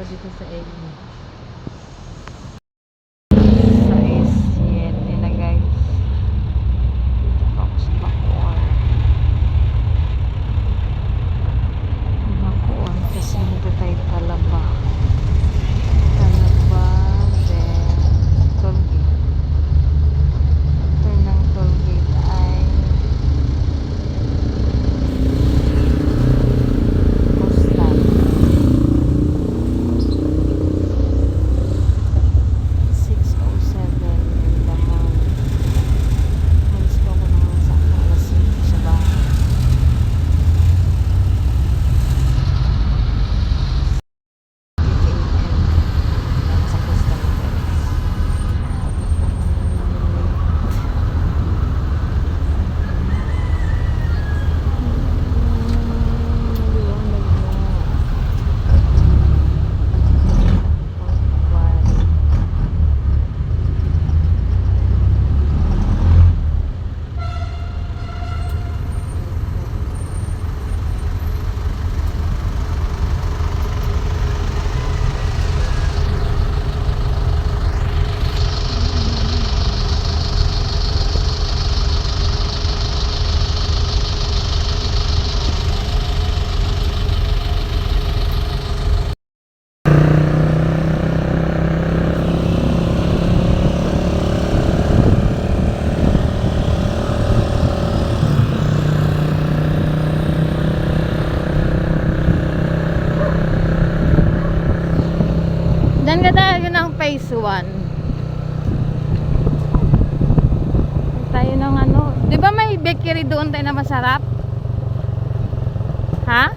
ba dito sa area? Sa S7 na guys. Dito pa ako sa Bacoor. Bacoor kasi dito tayo Talaba. Talaba, then Tollgate. After ng Tollgate ay Coastal. 6:07 in the morning. Malis po ako ng sakto alas 5 sa bahay. Sa Coastal Terrace. Diyan ka tayo ng phase 1. Tayo ng ano. Di ba may bakery doon tayo na masarap? Ha?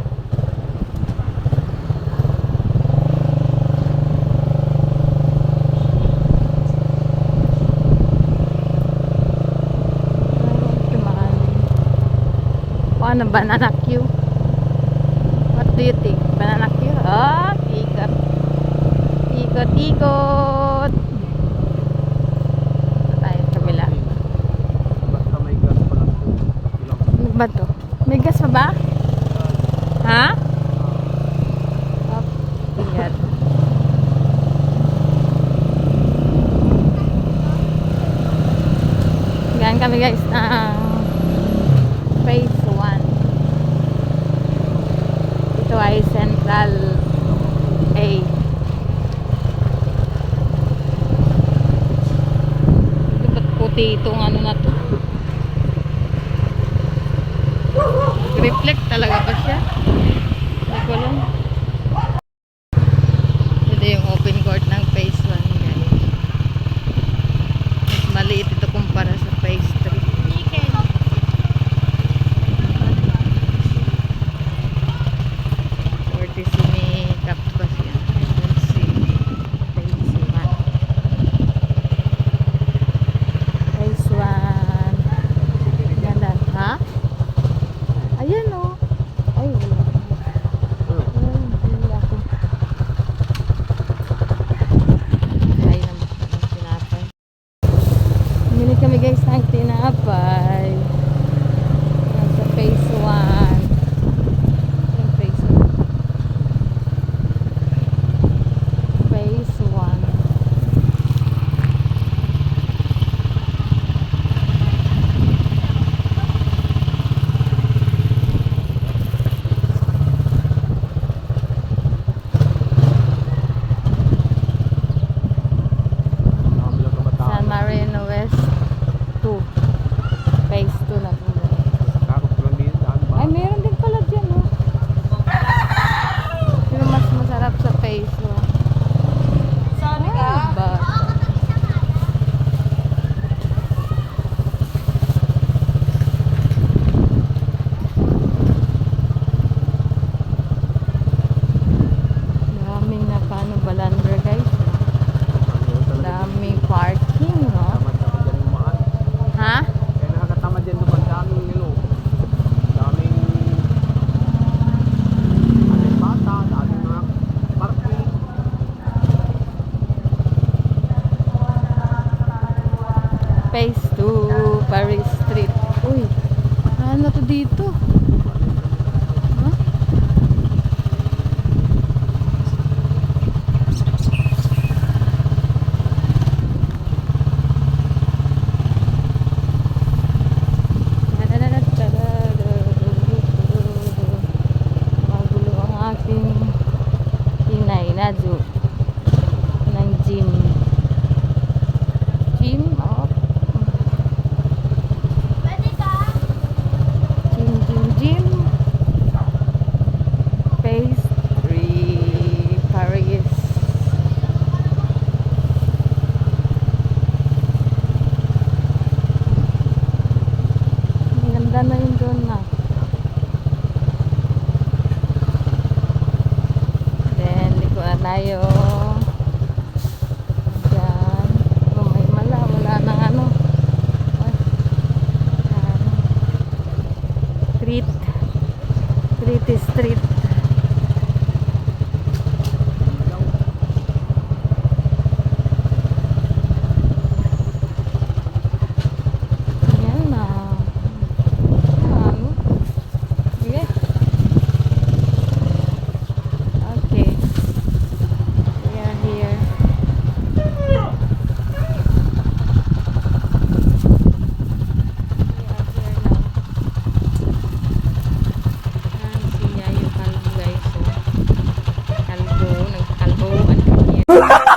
Ano, banana Q? What do you think? Banana Q? Oh, ikot. Ikot-ikot. Ito tayo sa kabila. Basta may gas pa lang. Ano ba to? May gas pa ba? Ha? Oh, ingat. Gaan kami guys ng phase 1. Ito ay Central A. Puti itong ano na to. Reflect talaga ba siya? Hindi ko alam. Ito yung open court ng phase 1 guys. Mas maliit ito kumpara sa phase 3. Fortissimi Cactus yan. Phase 1. Ganda. Ha? Ayan o. Ay, wala. Wala ako. Ay, naman ng tinapay. Bumili kami guys ng tinapay. Sa phase 1. Yung phase 1. Phase 1. San Marino West 2. Phase 2 na po. Ay, meron din pala dyan, oh. Pero mas masarap sa phase 1. Saan ka? Daming na paano balandra guys. Daming parking, no? Ha? Kaya nakakatamad yan doon. Daming daming bata, daming mga parking. Phase 2, Paris Street. Uy, ano to dito? Ha? eh.